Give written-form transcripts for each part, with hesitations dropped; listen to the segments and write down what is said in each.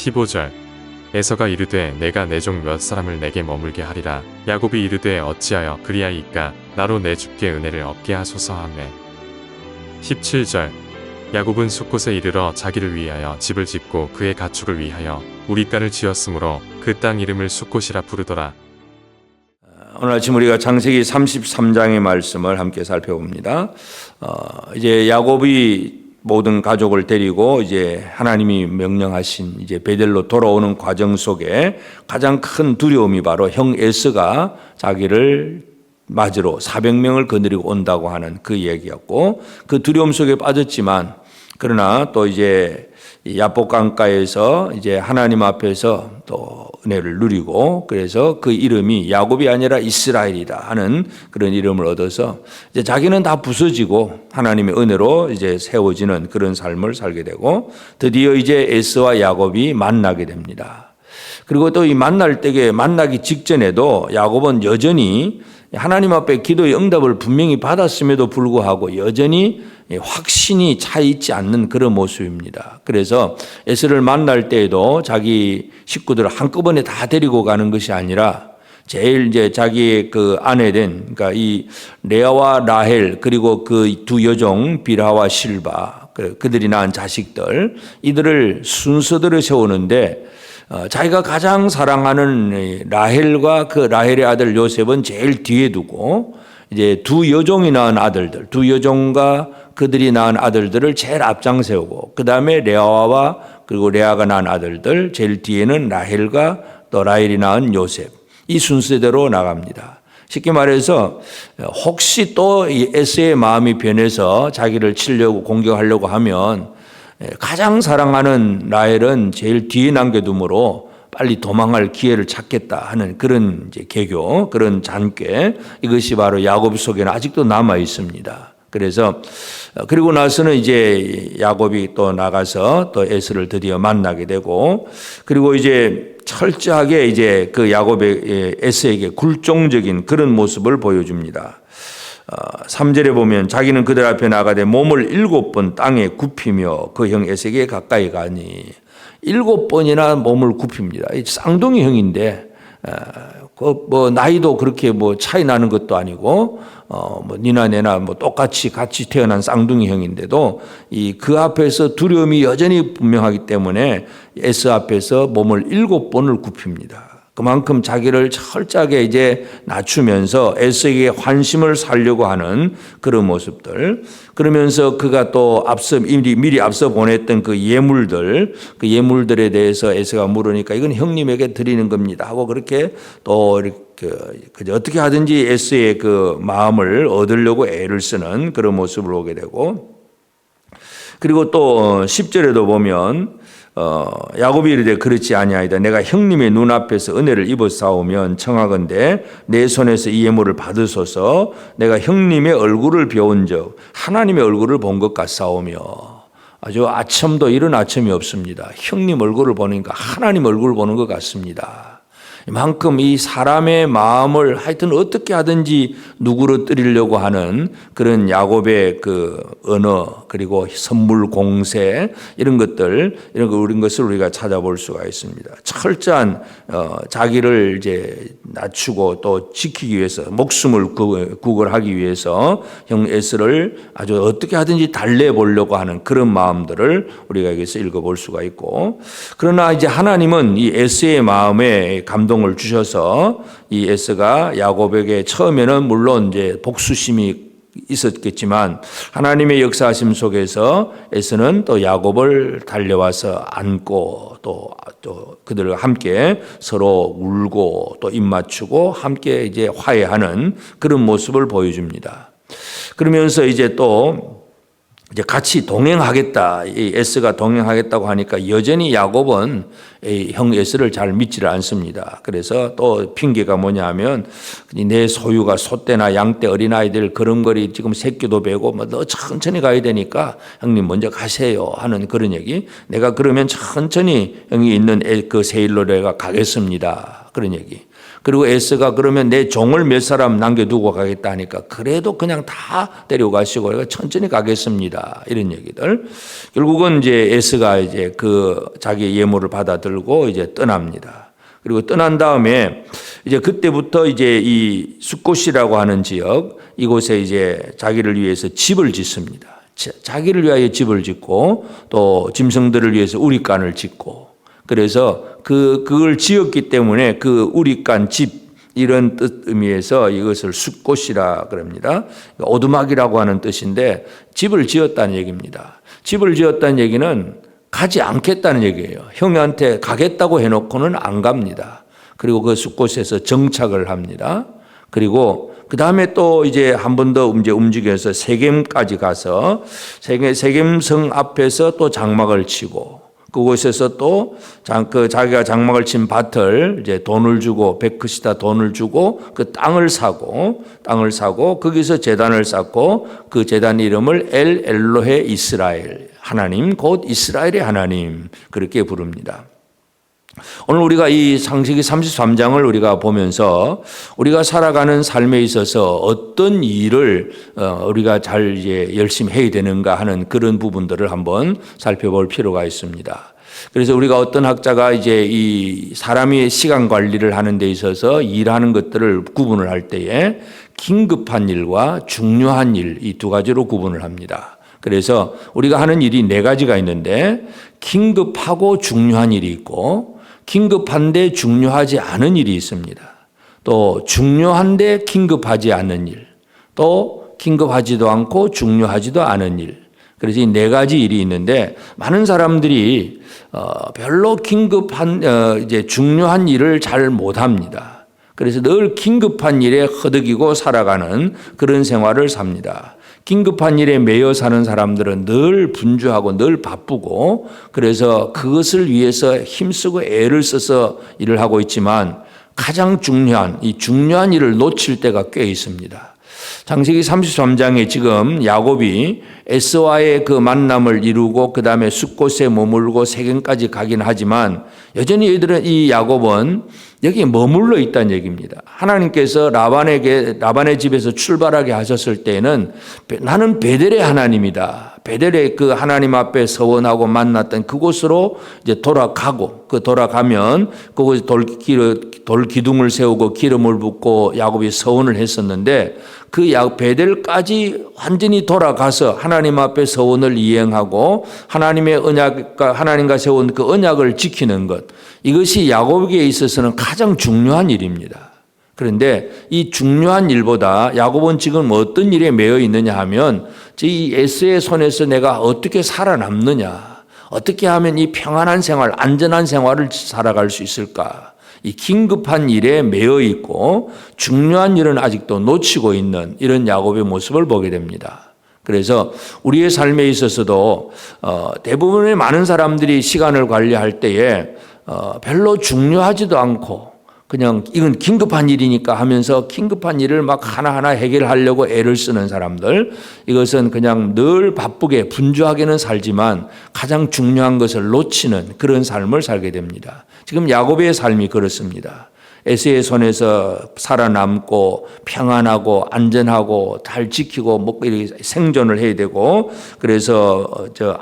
15절 에서가 이르되 내가 내 종 몇 사람을 내게 머물게 하리라. 야곱이 이르되 어찌하여 그리하이까 나로 내 주께 은혜를 얻게 하소서 하매 17절 야곱은 숫곳에 이르러 자기를 위하여 집을 짓고 그의 가축을 위하여 우리간을 지었으므로 그 땅 이름을 숫곳이라 부르더라. 오늘 아침 우리가 창세기 33장의 말씀을 함께 살펴봅니다. 이제 야곱이 모든 가족을 데리고 이제 하나님이 명령하신 이제 베델로 돌아오는 과정 속에 가장 큰 두려움이 바로 형 에서가 자기를 맞으러 400명을 거느리고 온다고 하는 그 얘기였고, 그 두려움 속에 빠졌지만 그러나 또 이제 야복 강가에서 이제 하나님 앞에서 또 은혜를 누리고, 그래서 그 이름이 야곱이 아니라 이스라엘이다 하는 그런 이름을 얻어서 이제 자기는 다 부서지고 하나님의 은혜로 이제 세워지는 그런 삶을 살게 되고, 드디어 이제 에서와 야곱이 만나게 됩니다. 그리고 또 이 만날 때에 만나기 직전에도 야곱은 여전히 하나님 앞에 기도의 응답을 분명히 받았음에도 불구하고 여전히 확신이 차 있지 않는 그런 모습입니다. 그래서 에서를 만날 때에도 자기 식구들을 한꺼번에 다 데리고 가는 것이 아니라 제일 이제 자기의 그 아내된, 그러니까 이 레아와 라헬, 그리고 그 두 여종 빌하와 실바, 그들이 낳은 자식들, 이들을 순서대로 세우는데 자기가 가장 사랑하는 라헬과 그 라헬의 아들 요셉은 제일 뒤에 두고, 이제 두 여종이 낳은 아들들, 두 여종과 그들이 낳은 아들들을 제일 앞장 세우고, 그 다음에 레아와 그리고 레아가 낳은 아들들, 제일 뒤에는 라헬과 또 라헬이 낳은 요셉, 이 순서대로 나갑니다. 쉽게 말해서 혹시 또 이 에서의 마음이 변해서 자기를 치려고 공격하려고 하면 가장 사랑하는 라헬은 제일 뒤에 남겨두므로 빨리 도망할 기회를 찾겠다 하는 그런 이제 계교, 그런 잔꾀, 이것이 바로 야곱 속에는 아직도 남아 있습니다. 그래서 그리고 나서는 이제 야곱이 또 나가서 또 에서를 드디어 만나게 되고, 그리고 이제 철저하게 이제 그 야곱의 에서에게 굴종적인 그런 모습을 보여줍니다. 3절에 보면 자기는 그들 앞에 나가되 몸을 7번 땅에 굽히며 그 형 에서에게 가까이 가니, 7번이나 몸을 굽힙니다. 쌍둥이 형인데 뭐 나이도 그렇게 뭐 차이 나는 것도 아니고 뭐 니나 내나 뭐 똑같이 같이 태어난 쌍둥이 형인데도 그 앞에서 두려움이 여전히 분명하기 때문에 에서 앞에서 몸을 7번을 굽힙니다. 그만큼 자기를 철저하게 이제 낮추면서 에서에게 환심을 살려고 하는 그런 모습들. 그러면서 그가 또 미리 앞서 보냈던 그 예물들에 대해서 에서가 물으니까 이건 형님에게 드리는 겁니다 하고, 그렇게 또 이렇게 어떻게 하든지 에서의 그 마음을 얻으려고 애를 쓰는 그런 모습을 보게 되고, 그리고 또 10절에도 보면 야곱이 이르되 그렇지 아니하이다. 내가 형님의 눈앞에서 은혜를 입었사오면 청하건대 내 손에서 이 예물을 받으소서. 내가 형님의 얼굴을 배운 적 하나님의 얼굴을 본 것 같사오며. 아주 아첨도 이런 아첨이 없습니다. 형님 얼굴을 보니까 하나님 얼굴을 보는 것 같습니다. 이만큼 이 사람의 마음을 하여튼 어떻게 하든지 누그러뜨리려고 하는 그런 야곱의 그 언어, 그리고 선물 공세, 이런 것을 우리가 찾아볼 수가 있습니다. 철저한 자기를 이제 낮추고 또 지키기 위해서, 목숨을 구걸하기 위해서 형 에서를 아주 어떻게 하든지 달래보려고 하는 그런 마음들을 우리가 여기서 읽어볼 수가 있고, 그러나 이제 하나님은 이 에서의 마음에 감동을 주셔서 이 에서가 야곱에게 처음에는 물론 이제 복수심이 있었겠지만 하나님의 역사하심 속에서 에서는 또 야곱을 달려와서 안고 또 그들과 함께 서로 울고 또 입맞추고 함께 이제 화해하는 그런 모습을 보여줍니다. 그러면서 이제 또 이제 같이 동행하겠다, 이 에서가 동행하겠다고 하니까 여전히 야곱은 형 에서를 잘 믿지를 않습니다. 그래서 또 핑계가 뭐냐면 내 소유가 소떼나 양떼 어린아이들 걸음걸이 지금 새끼도 베고 뭐 너 천천히 가야 되니까 형님 먼저 가세요 하는 그런 얘기. 내가 그러면 천천히 형이 있는 그 세일로 내가 가겠습니다, 그런 얘기. 그리고 에서가 그러면 내 종을 몇 사람 남겨두고 가겠다 하니까 그래도 그냥 다 데려가시고 내가 천천히 가겠습니다, 이런 얘기들. 결국은 이제 에서가 이제 그 자기 예물을 받아들고 들고 이제 떠납니다. 그리고 떠난 다음에 이제 그때부터 이제 이 숫곳이라고 하는 지역, 이곳에 이제 자기를 위해서 집을 짓습니다. 자기를 위하여 집을 짓고 또 짐승들을 위해서 우리간을 짓고, 그래서 그걸 지었기 때문에 그 우리간 집, 이런 뜻 의미에서 이것을 숫곳이라 그럽니다. 오두막이라고 하는 뜻인데 집을 지었다는 얘기입니다. 집을 지었다는 얘기는 가지 않겠다는 얘기예요. 형한테 가겠다고 해놓고는 안 갑니다. 그리고 그 숫곳에서 정착을 합니다. 그리고 그 다음에 또 이제 한 번 더 움직여서 세겜까지 가서 세겜성 앞에서 또 장막을 치고, 그곳에서 또 자기가 장막을 친 밭을 이제 돈을 주고, 베크시다 돈을 주고 그 땅을 사고 거기서 제단을 쌓고, 그 제단 이름을 엘 엘로헤 이스라엘, 하나님 곧 이스라엘의 하나님, 그렇게 부릅니다. 오늘 우리가 이 창세기 33장을 우리가 보면서 우리가 살아가는 삶에 있어서 어떤 일을 우리가 잘 이제 열심히 해야 되는가 하는 그런 부분들을 한번 살펴볼 필요가 있습니다. 그래서 우리가 어떤 학자가 이제 이 사람이 시간 관리를 하는 데 있어서 일하는 것들을 구분을 할 때에 긴급한 일과 중요한 일, 이 두 가지로 구분을 합니다. 그래서 우리가 하는 일이 네 가지가 있는데, 긴급하고 중요한 일이 있고, 긴급한데 중요하지 않은 일이 있습니다. 또 중요한데 긴급하지 않은 일, 또 긴급하지도 않고 중요하지도 않은 일. 그래서 이 네 가지 일이 있는데, 많은 사람들이 별로 긴급한 이제 중요한 일을 잘 못합니다. 그래서 늘 긴급한 일에 허덕이고 살아가는 그런 생활을 삽니다. 긴급한 일에 매여 사는 사람들은 늘 분주하고 늘 바쁘고, 그래서 그것을 위해서 힘쓰고 애를 써서 일을 하고 있지만 가장 중요한 이 중요한 일을 놓칠 때가 꽤 있습니다. 창세기 33장에 지금 야곱이 에서와의 그 만남을 이루고 그 다음에 숫곳에 머물고 세겜까지 가긴 하지만 여전히 이 야곱은 여기에 머물러 있다는 얘기입니다. 하나님께서 라반의 집에서 출발하게 하셨을 때에는 나는 베델의 하나님이다, 베델의 그 하나님 앞에 서원하고 만났던 그곳으로 이제 돌아가고, 그 돌아가면 그곳에 돌 기둥을 세우고 기름을 붓고 야곱이 서원을 했었는데, 그 베델까지 완전히 돌아가서 하나님 앞에 서원을 이행하고 하나님의 언약과 하나님과 세운 그 언약을 지키는 것, 이것이 야곱에게 있어서는 가장 중요한 일입니다. 그런데 이 중요한 일보다 야곱은 지금 어떤 일에 매여 있느냐 하면, 이 에서의 손에서 내가 어떻게 살아남느냐, 어떻게 하면 이 평안한 생활, 안전한 생활을 살아갈 수 있을까, 이 긴급한 일에 매여 있고 중요한 일은 아직도 놓치고 있는 이런 야곱의 모습을 보게 됩니다. 그래서 우리의 삶에 있어서도 대부분의 많은 사람들이 시간을 관리할 때에 별로 중요하지도 않고 그냥 이건 긴급한 일이니까 하면서 긴급한 일을 막 하나하나 해결하려고 애를 쓰는 사람들, 이것은 그냥 늘 바쁘게 분주하게는 살지만 가장 중요한 것을 놓치는 그런 삶을 살게 됩니다. 지금 야곱의 삶이 그렇습니다. 에서의 손에서 살아남고 평안하고 안전하고 잘 지키고 먹고 이렇게 생존을 해야 되고, 그래서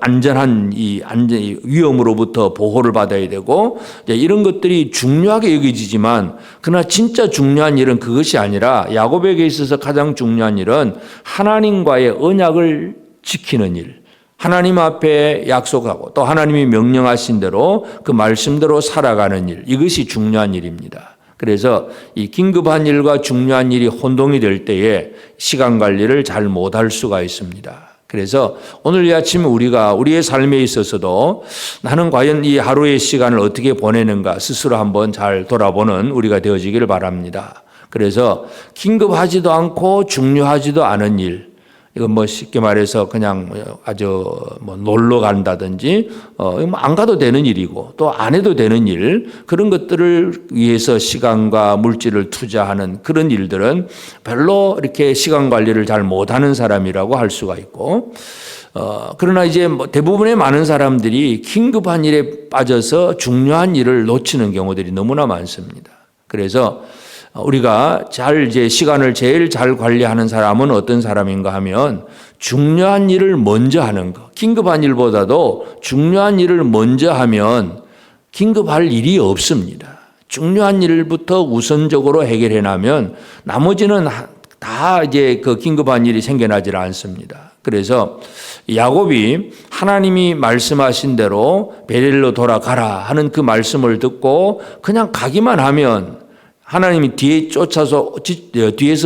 안전한 위험으로부터 보호를 받아야 되고, 이런 것들이 중요하게 여겨지지만, 그러나 진짜 중요한 일은 그것이 아니라 야곱에게 있어서 가장 중요한 일은 하나님과의 언약을 지키는 일, 하나님 앞에 약속하고 또 하나님이 명령하신 대로 그 말씀대로 살아가는 일, 이것이 중요한 일입니다. 그래서 이 긴급한 일과 중요한 일이 혼동이 될 때에 시간 관리를 잘 못할 수가 있습니다. 그래서 오늘 이 아침 우리가 우리의 삶에 있어서도 나는 과연 이 하루의 시간을 어떻게 보내는가 스스로 한번 잘 돌아보는 우리가 되어지기를 바랍니다. 그래서 긴급하지도 않고 중요하지도 않은 일, 이건 뭐 쉽게 말해서 그냥 아주 뭐 놀러 간다든지 안 가도 되는 일이고 또 안 해도 되는 일, 그런 것들을 위해서 시간과 물질을 투자하는 그런 일들은 별로 이렇게 시간 관리를 잘 못하는 사람이라고 할 수가 있고, 그러나 이제 대부분의 많은 사람들이 긴급한 일에 빠져서 중요한 일을 놓치는 경우들이 너무나 많습니다. 그래서 우리가 이제 시간을 제일 잘 관리하는 사람은 어떤 사람인가 하면 중요한 일을 먼저 하는 것, 긴급한 일보다도 중요한 일을 먼저 하면 긴급할 일이 없습니다. 중요한 일부터 우선적으로 해결해 나면 나머지는 다 이제 그 긴급한 일이 생겨나질 않습니다. 그래서 야곱이 하나님이 말씀하신 대로 베델로 돌아가라 하는 그 말씀을 듣고 그냥 가기만 하면 하나님이 뒤에서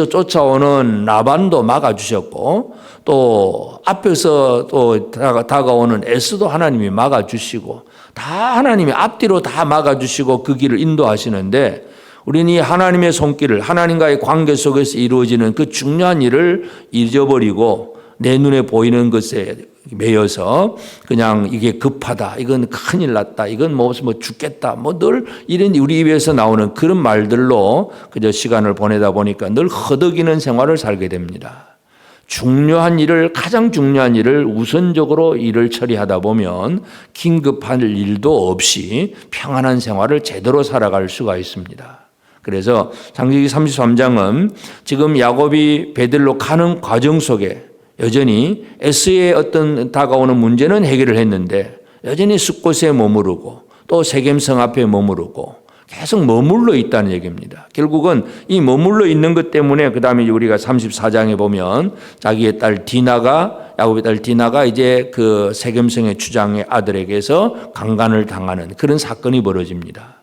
쫓아오는 라반도 막아주셨고 또 앞에서 또 다가오는 에스도 하나님이 막아주시고 다 하나님이 앞뒤로 다 막아주시고 그 길을 인도하시는데 우리는 이 하나님의 손길을 하나님과의 관계 속에서 이루어지는 그 중요한 일을 잊어버리고 내 눈에 보이는 것에 매여서 그냥 이게 급하다, 이건 큰일 났다, 이건 뭐 죽겠다, 뭐 늘 이런 우리 입에서 나오는 그런 말들로 그저 시간을 보내다 보니까 늘 허덕이는 생활을 살게 됩니다. 가장 중요한 일을 우선적으로 일을 처리하다 보면 긴급한 일도 없이 평안한 생활을 제대로 살아갈 수가 있습니다. 그래서 창세기 33장은 지금 야곱이 베델로 가는 과정 속에 여전히 에스의 어떤 다가오는 문제는 해결을 했는데 여전히 숫곳에 머무르고 또 세겜성 앞에 머무르고 계속 머물러 있다는 얘기입니다. 결국은 이 머물러 있는 것 때문에 그 다음에 우리가 34장에 보면 자기의 딸 디나가 야곱의 딸 디나가 이제 그 세겜성의 주장의 아들에게서 강간을 당하는 그런 사건이 벌어집니다.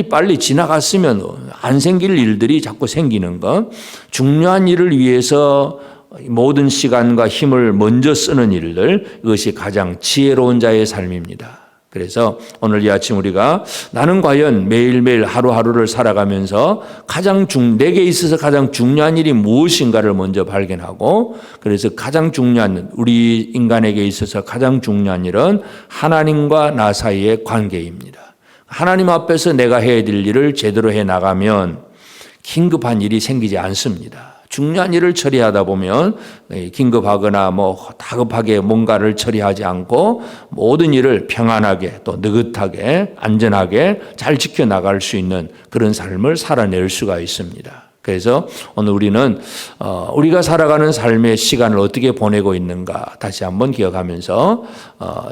빨리 지나갔으면 안 생길 일들이 자꾸 생기는 것, 중요한 일을 위해서 모든 시간과 힘을 먼저 쓰는 일들, 이것이 가장 지혜로운 자의 삶입니다. 그래서 오늘 이 아침 우리가 나는 과연 매일매일 하루하루를 살아가면서 내게 있어서 가장 중요한 일이 무엇인가를 먼저 발견하고, 그래서 가장 중요한, 우리 인간에게 있어서 가장 중요한 일은 하나님과 나 사이의 관계입니다. 하나님 앞에서 내가 해야 될 일을 제대로 해 나가면 긴급한 일이 생기지 않습니다. 중요한 일을 처리하다 보면 긴급하거나 다급하게 뭔가를 처리하지 않고 모든 일을 평안하게 또 느긋하게 안전하게 잘 지켜나갈 수 있는 그런 삶을 살아낼 수가 있습니다. 그래서 오늘 우리는 우리가 살아가는 삶의 시간을 어떻게 보내고 있는가 다시 한번 기억하면서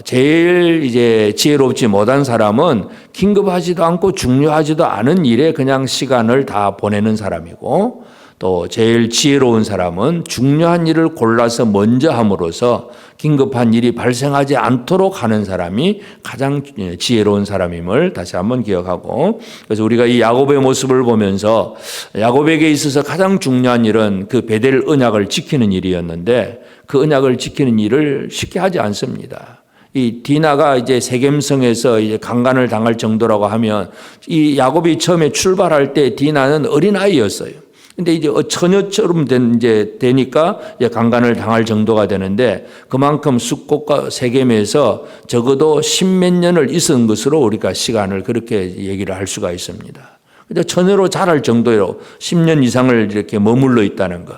제일 이제 지혜롭지 못한 사람은 긴급하지도 않고 중요하지도 않은 일에 그냥 시간을 다 보내는 사람이고, 또 제일 지혜로운 사람은 중요한 일을 골라서 먼저 함으로써 긴급한 일이 발생하지 않도록 하는 사람이 가장 지혜로운 사람임을 다시 한번 기억하고, 그래서 우리가 이 야곱의 모습을 보면서 야곱에게 있어서 가장 중요한 일은 그 베델 언약을 지키는 일이었는데 그 언약을 지키는 일을 쉽게 하지 않습니다. 이 디나가 이제 세겜성에서 이제 강간을 당할 정도라고 하면 이 야곱이 처음에 출발할 때 디나는 어린아이였어요. 근데 이제 처녀처럼 되니까 이제 강간을 당할 정도가 되는데 그만큼 숫곳과 세겜에서 적어도 십몇 년을 있은 것으로 우리가 시간을 그렇게 얘기를 할 수가 있습니다. 근데 처녀로 자랄 정도로 10년 이상을 이렇게 머물러 있다는 거.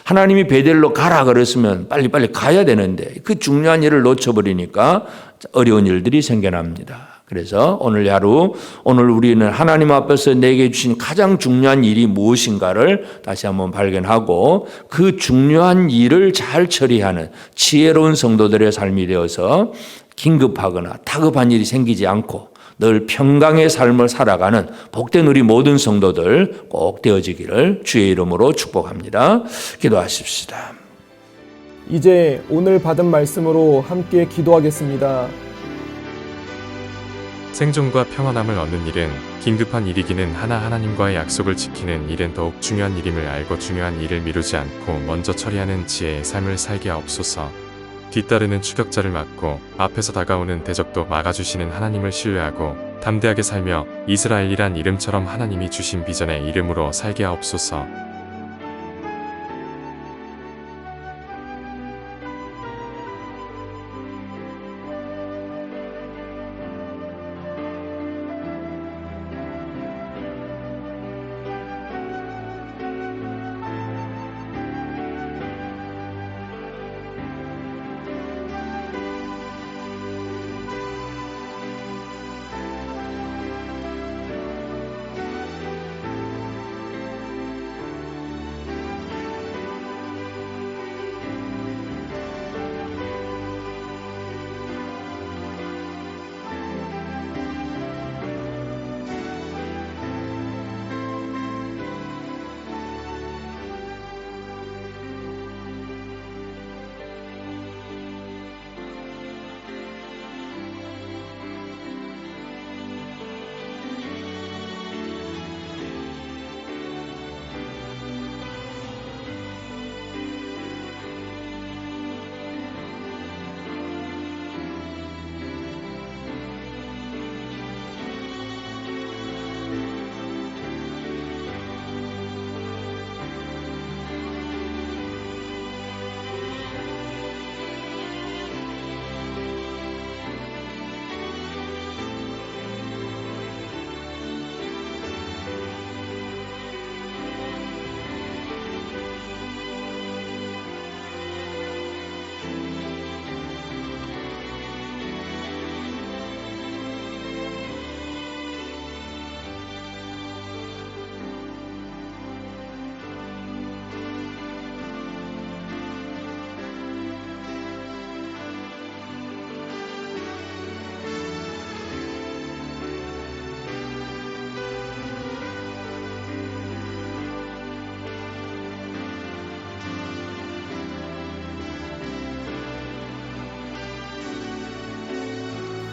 하나님이 베델로 가라 그랬으면 빨리빨리 가야 되는데 그 중요한 일을 놓쳐버리니까 어려운 일들이 생겨납니다. 그래서 오늘 하루, 오늘 우리는 하나님 앞에서 내게 주신 가장 중요한 일이 무엇인가를 다시 한번 발견하고 그 중요한 일을 잘 처리하는 지혜로운 성도들의 삶이 되어서 긴급하거나 다급한 일이 생기지 않고 늘 평강의 삶을 살아가는 복된 우리 모든 성도들 꼭 되어지기를 주의 이름으로 축복합니다. 기도하십시다. 이제 오늘 받은 말씀으로 함께 기도하겠습니다. 생존과 평안함을 얻는 일은 긴급한 일이기는 하나 하나님과의 약속을 지키는 일은 더욱 중요한 일임을 알고 중요한 일을 미루지 않고 먼저 처리하는 지혜의 삶을 살게 하옵소서. 뒤따르는 추격자를 막고 앞에서 다가오는 대적도 막아주시는 하나님을 신뢰하고 담대하게 살며 이스라엘이란 이름처럼 하나님이 주신 비전의 이름으로 살게 하옵소서.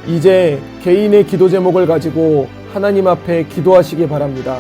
이제 개인의 기도 제목을 가지고 하나님 앞에 기도하시기 바랍니다.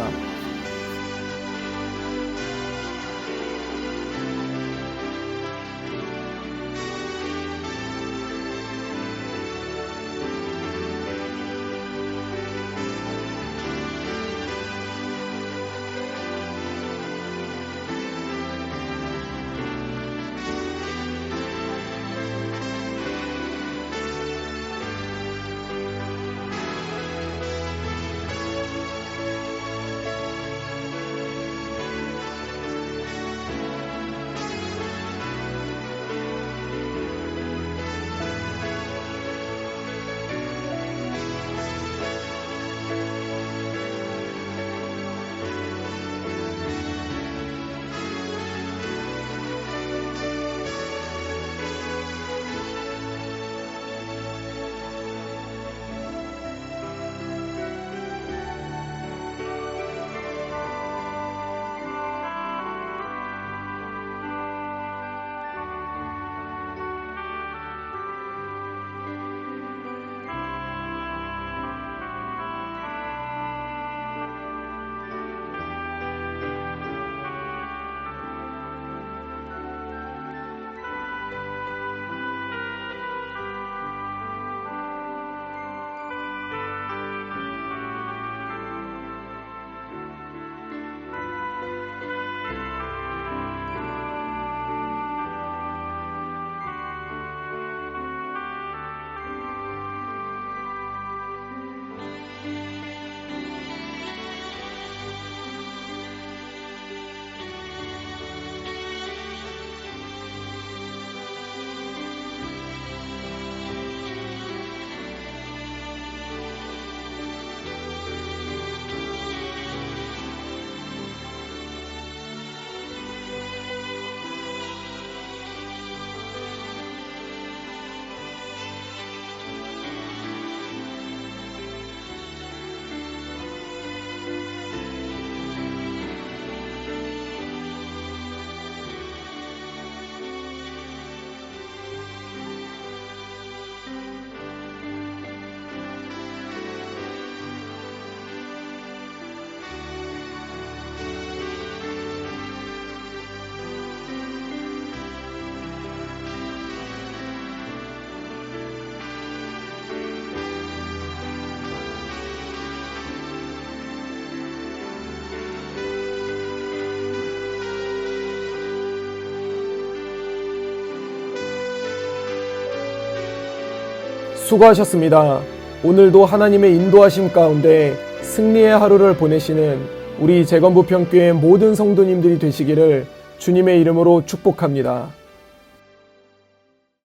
수고하셨습니다. 오늘도 하나님의 인도하심 가운데 승리의 하루를 보내시는 우리 재건부평교회 모든 성도님들이 되시기를 주님의 이름으로 축복합니다.